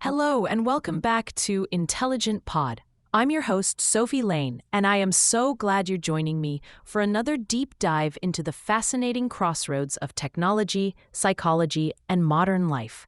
Hello, and welcome back to Intelligent Pod. I'm your host, Sophie Lane, and I am so glad you're joining me for another deep dive into the fascinating crossroads of technology, psychology, and modern life.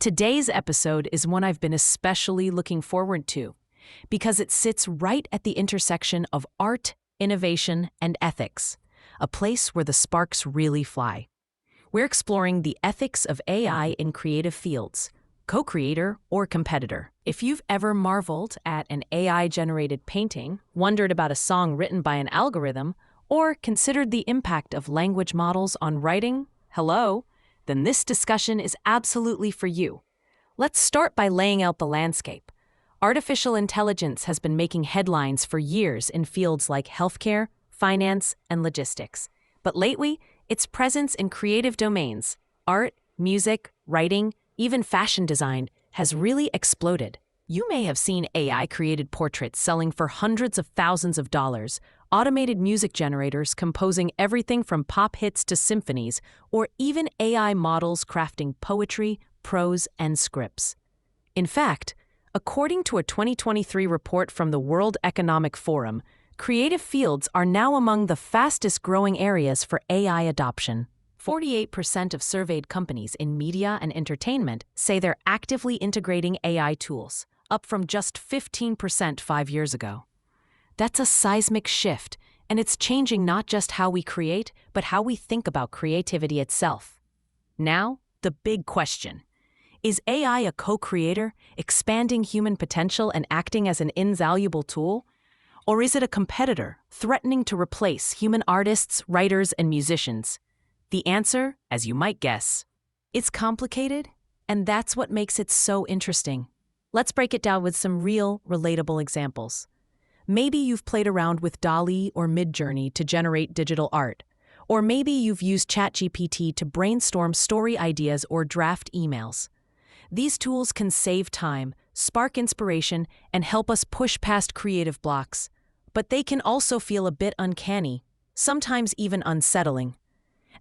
Today's episode is one I've been especially looking forward to because it sits right at the intersection of art, innovation, and ethics, a place where the sparks really fly. We're exploring the ethics of AI in creative fields, co-creator or competitor. If you've ever marveled at an AI-generated painting, wondered about a song written by an algorithm, or considered the impact of language models on writing, then this discussion is absolutely for you. Let's start by laying out the landscape. Artificial intelligence has been making headlines for years in fields like healthcare, finance, and logistics. But lately, its presence in creative domains, art, music, writing, even fashion design, has really exploded. You may have seen AI-created portraits selling for hundreds of thousands of dollars, automated music generators composing everything from pop hits to symphonies, or even AI models crafting poetry, prose, and scripts. In fact, according to a 2023 report from the World Economic Forum, creative fields are now among the fastest-growing areas for AI adoption. 48% of surveyed companies in media and entertainment say they're actively integrating AI tools, up from just 15% 5 years ago. That's a seismic shift, and it's changing not just how we create, but how we think about creativity itself. Now, the big question. Is AI a co-creator, expanding human potential and acting as an invaluable tool? Or is it a competitor, threatening to replace human artists, writers, and musicians? The answer, as you might guess, it's complicated, and that's what makes it so interesting. Let's break it down with some real, relatable examples. Maybe you've played around with DALL-E or Midjourney to generate digital art, or maybe you've used ChatGPT to brainstorm story ideas or draft emails. These tools can save time, spark inspiration, and help us push past creative blocks. But they can also feel a bit uncanny, sometimes even unsettling.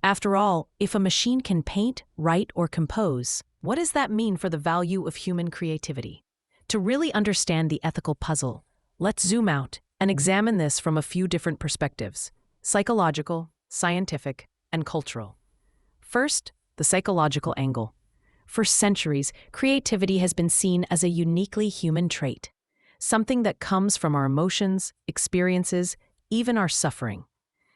After all, if a machine can paint, write, or compose, what does that mean for the value of human creativity? To really understand the ethical puzzle, let's zoom out and examine this from a few different perspectives: psychological, scientific, and cultural. First, the psychological angle. For centuries, creativity has been seen as a uniquely human trait, something that comes from our emotions, experiences, even our suffering.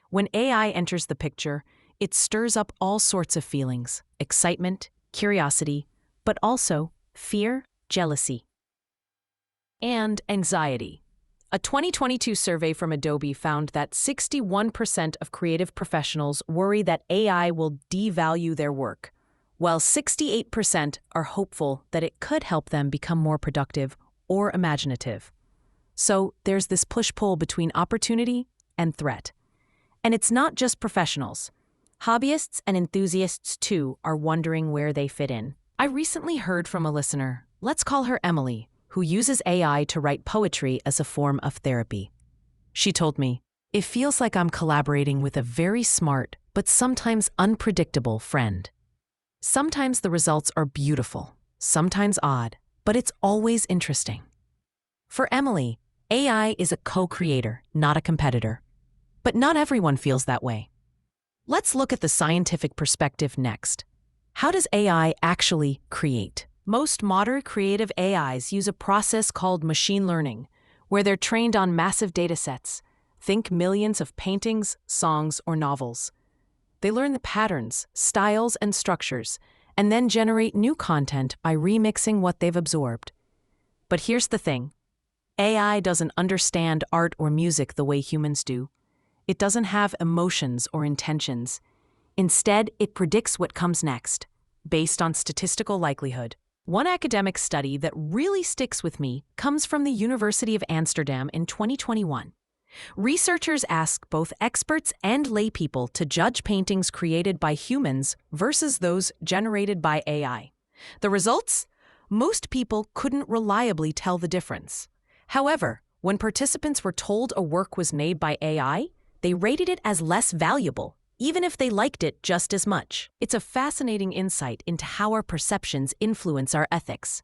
When AI enters the picture, it stirs up all sorts of feelings: excitement, curiosity, but also fear, jealousy, and anxiety. A 2022 survey from Adobe found that 61% of creative professionals worry that AI will devalue their work, while 68% are hopeful that it could help them become more productive or imaginative. So there's this push-pull between opportunity and threat. And it's not just professionals. Hobbyists and enthusiasts, too, are wondering where they fit in. I recently heard from a listener, let's call her Emily, who uses AI to write poetry as a form of therapy. She told me, "It feels like I'm collaborating with a very smart, but sometimes unpredictable friend. Sometimes the results are beautiful, sometimes odd, but it's always interesting." For Emily, AI is a co-creator, not a competitor. But not everyone feels that way. Let's look at the scientific perspective next. How does AI actually create? Most modern creative AIs use a process called machine learning, where they're trained on massive datasets. Think millions of paintings, songs, or novels. They learn the patterns, styles, and structures, and then generate new content by remixing what they've absorbed. But here's the thing. AI doesn't understand art or music the way humans do. It doesn't have emotions or intentions. Instead, it predicts what comes next, based on statistical likelihood. One academic study that really sticks with me comes from the University of Amsterdam in 2021. Researchers asked both experts and laypeople to judge paintings created by humans versus those generated by AI. The results? Most people couldn't reliably tell the difference. However, when participants were told a work was made by AI, they rated it as less valuable, even if they liked it just as much. It's a fascinating insight into how our perceptions influence our ethics.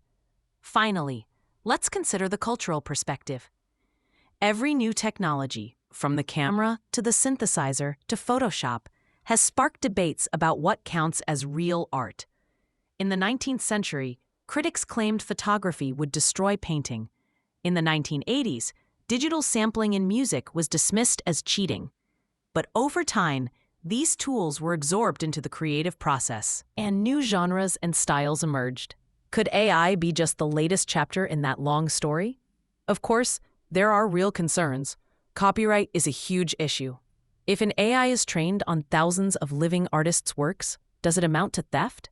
Finally, let's consider the cultural perspective. Every new technology, from the camera to the synthesizer to Photoshop, has sparked debates about what counts as real art. In the 19th century, critics claimed photography would destroy painting. In the 1980s, digital sampling in music was dismissed as cheating. But over time, these tools were absorbed into the creative process, and new genres and styles emerged. Could AI be just the latest chapter in that long story? Of course, there are real concerns. Copyright is a huge issue. If an AI is trained on thousands of living artists' works, does it amount to theft?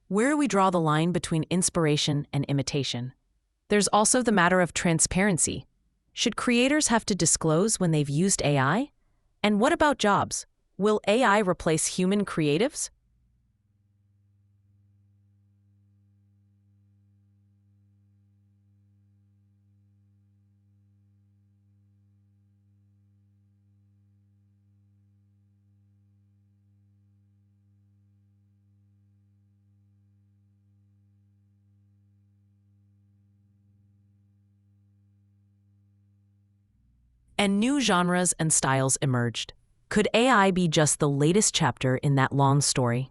Where do we draw the line between inspiration and imitation? There's also the matter of transparency. Should creators have to disclose when they've used AI? And what about jobs? Will AI replace human creatives? And new genres and styles emerged. Could AI be just the latest chapter in that long story?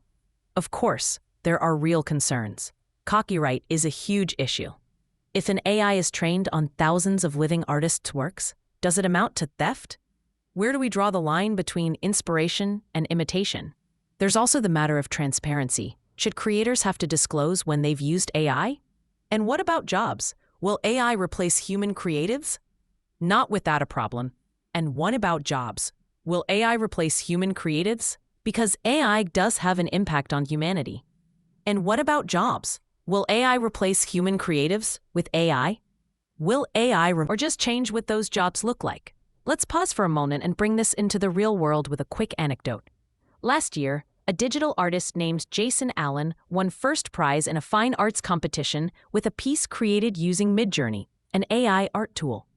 Of course, there are real concerns. Copyright is a huge issue. If an AI is trained on thousands of living artists' works, does it amount to theft? Where do we draw the line between inspiration and imitation? There's also the matter of transparency. Should creators have to disclose when they've used AI? And what about jobs? Will AI replace human creatives? Not without a problem. And what about jobs? Will AI replace human creatives? Because AI does have an impact on humanity. And what about jobs? Will AI replace human creatives with AI? Will AI or just change what those jobs look like? Let's pause for a moment and bring this into the real world with a quick anecdote. Last year, a digital artist named Jason Allen won first prize in a fine arts competition with a piece created using Midjourney, an AI art tool.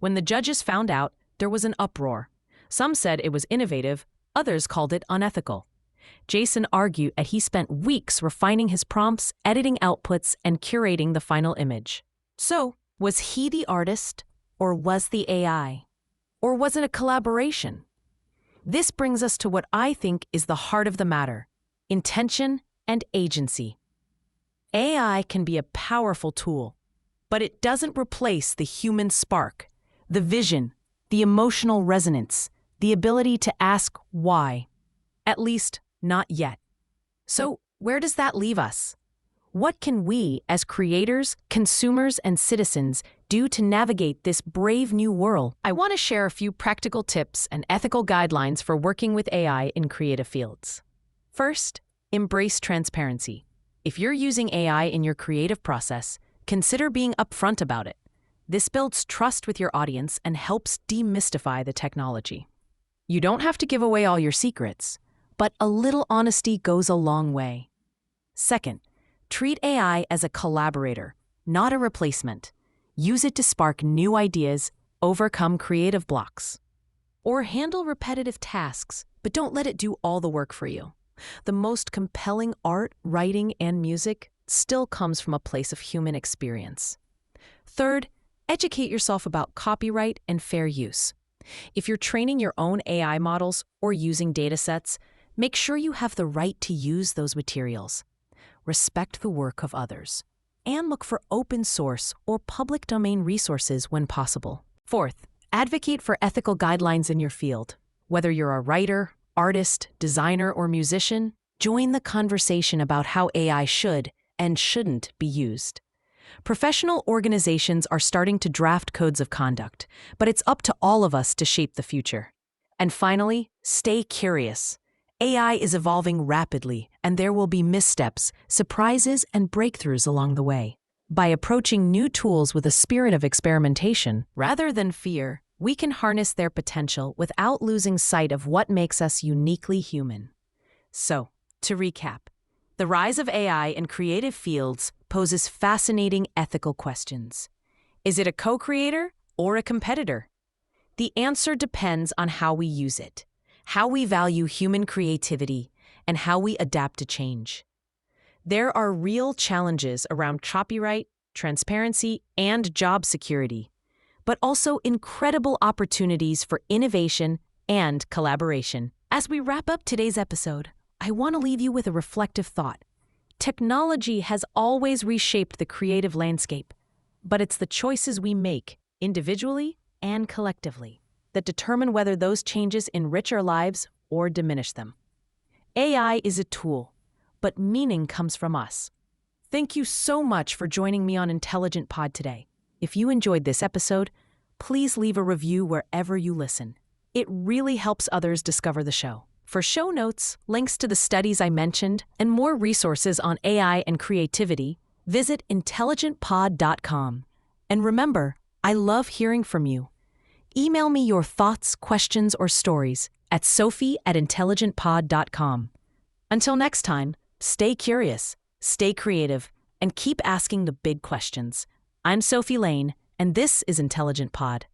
When the judges found out, there was an uproar. Some said it was innovative, others called it unethical. Jason argued that he spent weeks refining his prompts, editing outputs, and curating the final image. So, was he the artist, or was the AI? Or was it a collaboration? This brings us to what I think is the heart of the matter: intention and agency. AI can be a powerful tool, but it doesn't replace the human spark, the vision, the emotional resonance, the ability to ask why. At least, not yet. So, where does that leave us? What can we, as creators, consumers, and citizens, do to navigate this brave new world? I want to share a few practical tips and ethical guidelines for working with AI in creative fields. First, embrace transparency. If you're using AI in your creative process, consider being upfront about it. This builds trust with your audience and helps demystify the technology. You don't have to give away all your secrets, but a little honesty goes a long way. Second, treat AI as a collaborator, not a replacement. Use it to spark new ideas, overcome creative blocks, or handle repetitive tasks, but don't let it do all the work for you. The most compelling art, writing, and music still comes from a place of human experience. Third, educate yourself about copyright and fair use. If you're training your own AI models or using datasets, make sure you have the right to use those materials. Respect the work of others, and look for open source or public domain resources when possible. Fourth, advocate for ethical guidelines in your field. Whether you're a writer, artist, designer, or musician, join the conversation about how AI should and shouldn't be used. Professional organizations are starting to draft codes of conduct, but it's up to all of us to shape the future. And finally, stay curious. AI is evolving rapidly, and there will be missteps, surprises, and breakthroughs along the way. By approaching new tools with a spirit of experimentation, rather than fear, we can harness their potential without losing sight of what makes us uniquely human. So, to recap, the rise of AI in creative fields poses fascinating ethical questions. Is it a co-creator or a competitor? The answer depends on how we use it, how we value human creativity, and how we adapt to change. There are real challenges around copyright, transparency, and job security, but also incredible opportunities for innovation and collaboration. As we wrap up today's episode, I want to leave you with a reflective thought. Technology has always reshaped the creative landscape, but it's the choices we make, individually and collectively, that determine whether those changes enrich our lives or diminish them. AI is a tool, but meaning comes from us. Thank you so much for joining me on Intelligent Pod today. If you enjoyed this episode, please leave a review wherever you listen. It really helps others discover the show. For show notes, links to the studies I mentioned, and more resources on AI and creativity, visit intelligentpod.com. And remember, I love hearing from you. Email me your thoughts, questions, or stories at sophie@intelligentpod.com. Until next time, stay curious, stay creative, and keep asking the big questions. I'm Sophie Lane, and this is Intelligent Pod.